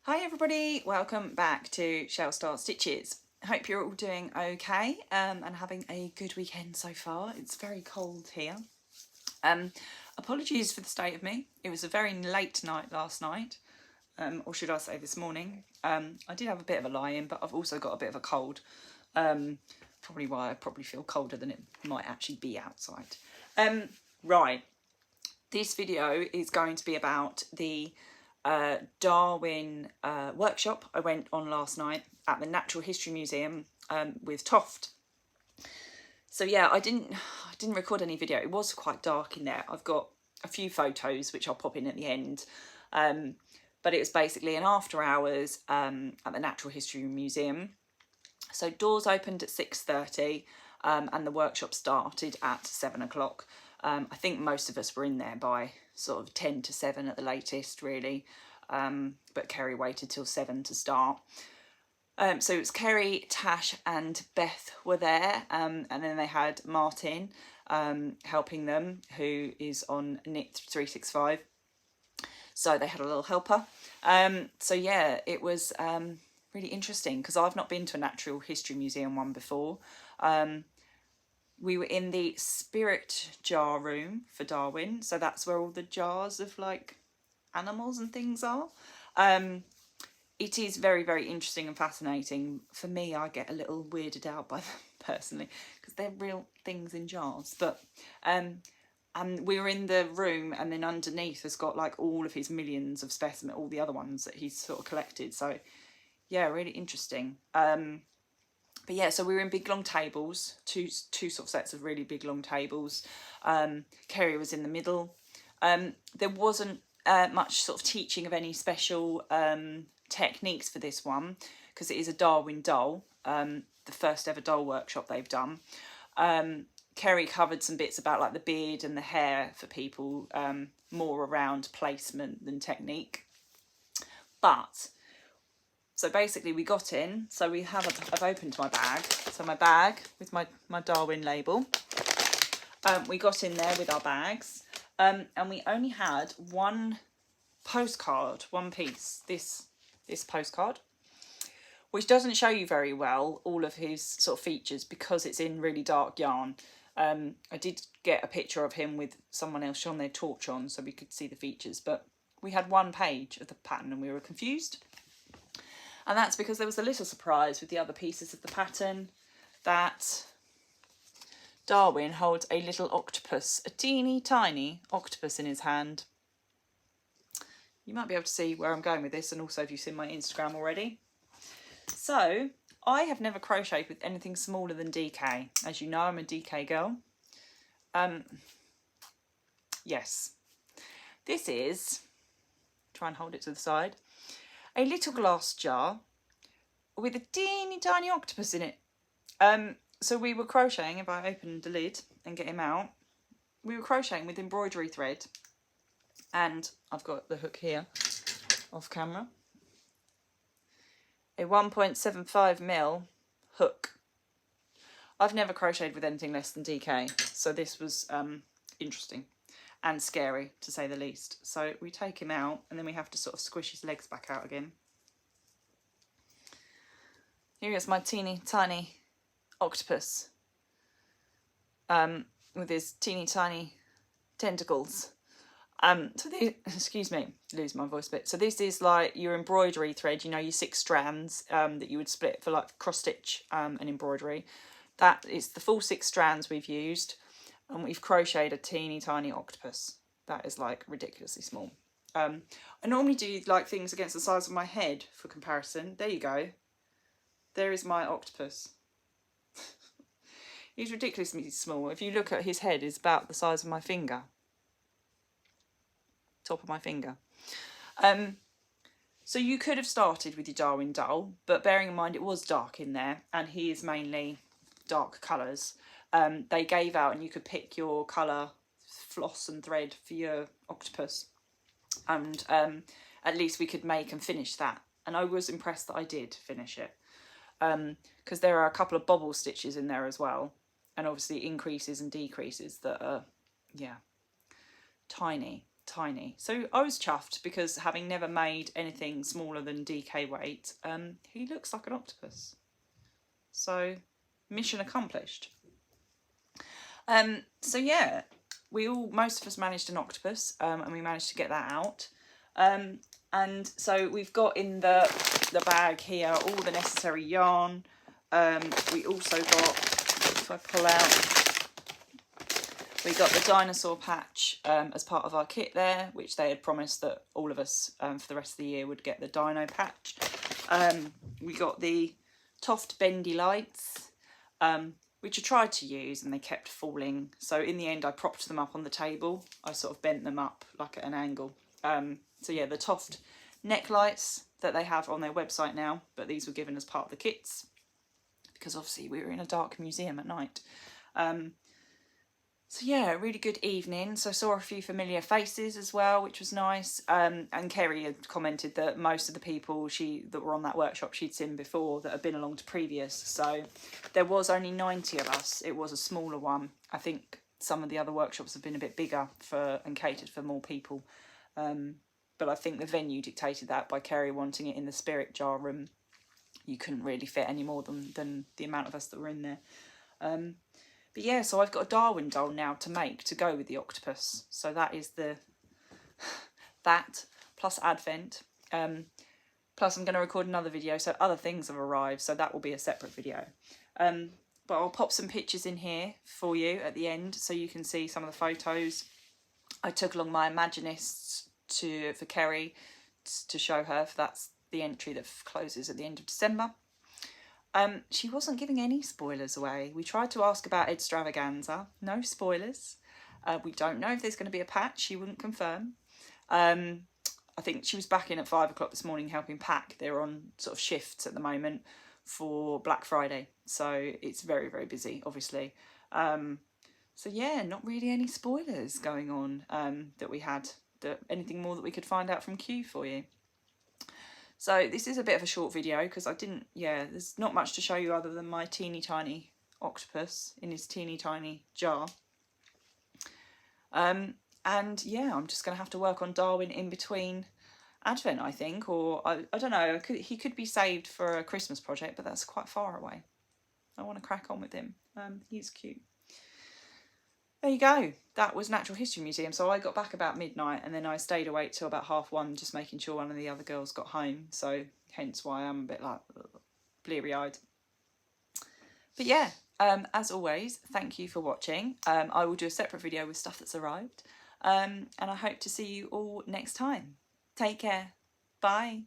Hi everybody, welcome back to Shell Star Stitches. Hope you're all doing okay and having a good weekend so far. It's very cold here. Apologies for the state of me. It was a very late night last night, or should I say this morning. I did have a bit of a lie-in, but I've also got a bit of a cold. Probably why I probably feel colder than it might actually be outside. Right, this video is going to be about the Darwin workshop I went on last night at the Natural History Museum with Toft. So yeah, I didn't record any video. It was quite dark in there. I've got a few photos which I'll pop in at the end. But it was basically an after hours at the Natural History Museum. So doors opened at 6:30 and the workshop started at 7 o'clock. I think most of us were in there by sort of 10 to 7 at the latest, really. But Kerry waited till 7 to start. So it was Kerry, Tash and Beth were there. And then they had Martin helping them, who is on Knit 365. So they had a little helper. So yeah, it was really interesting because I've not been to a Natural History Museum one before. We were in the spirit jar room for Darwin, so that's where all the jars of like animals and things are. It is very, very interesting and fascinating. For me, I get a little weirded out by them personally because they're real things in jars. But and we were in the room, and then underneath has got like all of his millions of specimens, all the other ones that he's sort of collected. So yeah, really interesting. But yeah, so we were in big long tables, two sort of sets of really big long tables. Kerry was in the middle. There wasn't much sort of teaching of any special techniques for this one because it is a Darwin doll, the first ever doll workshop they've done. Kerry covered some bits about like the beard and the hair for people, more around placement than technique. But so basically we got in, so we have, I've opened my bag. So my bag with my Darwin label. We got in there with our bags and we only had one postcard, one piece, this postcard, which doesn't show you very well all of his sort of features because it's in really dark yarn. I did get a picture of him with someone else shone their torch on so we could see the features, but we had one page of the pattern and we were confused. And that's because there was a little surprise with the other pieces of the pattern that Darwin holds a little octopus, a teeny tiny octopus in his hand. You might be able to see where I'm going with this, and also if you've seen my Instagram already. So I have never crocheted with anything smaller than DK. As you know, I'm a DK girl. Yes. This is, try and hold it to the side, a little glass jar with a teeny tiny octopus in it. So we were crocheting, if I open the lid and get him out, we were crocheting with embroidery thread. And I've got the hook here, off camera. A 1.75mm hook. I've never crocheted with anything less than DK, so this was interesting and scary, to say the least. So we take him out, and then we have to sort of squish his legs back out again. Here is my teeny tiny octopus with his teeny tiny tentacles. So this, excuse me, lose my voice a bit. So this is like your embroidery thread, you know, your 6 strands that you would split for like cross stitch and embroidery. That is the full 6 strands we've used, and we've crocheted a teeny tiny octopus. That is like ridiculously small. I normally do like things against the size of my head for comparison. There you go. There is my octopus. He's ridiculously small. If you look at his head, it's about the size of my finger. Top of my finger. So you could have started with your Darwin doll, but bearing in mind it was dark in there and he is mainly dark colours, they gave out and you could pick your colour floss and thread for your octopus, and at least we could make and finish that, and I was impressed that I did finish it, because there are a couple of bobble stitches in there as well, and obviously increases and decreases that are, yeah, tiny. tiny. So I was chuffed because having never made anything smaller than DK weight, he looks like an octopus. So mission accomplished. So yeah, most of us managed an octopus, and we managed to get that out. And so we've got in the bag here all the necessary yarn. We also got, if I pull out, we got the dinosaur patch as part of our kit there, which they had promised that all of us for the rest of the year would get the dino patch. We got the Toft bendy lights, which I tried to use and they kept falling. So in the end, I propped them up on the table. I sort of bent them up like at an angle. So yeah, the Toft neck lights that they have on their website now, but these were given as part of the kits because obviously we were in a dark museum at night. So yeah, really good evening. So I saw a few familiar faces as well, which was nice. And Kerry had commented that most of the people that were on that workshop she'd seen before that had been along to previous. So there was only 90 of us. It was a smaller one. I think some of the other workshops have been a bit bigger and catered for more people. But I think the venue dictated that by Kerry wanting it in the spirit jar room. You couldn't really fit any more than the amount of us that were in there. But yeah, so I've got a Darwin doll now to make to go with the octopus. So that is that plus Advent. Plus I'm going to record another video, so other things have arrived, so that will be a separate video. But I'll pop some pictures in here for you at the end so you can see some of the photos. I took along my Imaginists for Kerry to show her, for that's the entry that closes at the end of December. She wasn't giving any spoilers away. We tried to ask about Extravaganza. No spoilers. We don't know if there's going to be a patch. She wouldn't confirm. I think she was back in at 5 o'clock this morning helping pack. They're on sort of shifts at the moment for Black Friday. So it's very, very busy, obviously. So yeah, not really any spoilers going on that we had. Anything more that we could find out from Q for you. So this is a bit of a short video because there's not much to show you other than my teeny tiny octopus in his teeny tiny jar. And yeah, I'm just going to have to work on Darwin in between Advent, I think, or I don't know, he could be saved for a Christmas project, but that's quite far away. I want to crack on with him. He's cute. There you go. That was Natural History Museum. So I got back about midnight and then I stayed awake till about 1:30 just making sure one of the other girls got home. So hence why I'm a bit like bleary-eyed. But yeah, as always, thank you for watching. I will do a separate video with stuff that's arrived. And I hope to see you all next time. Take care. Bye.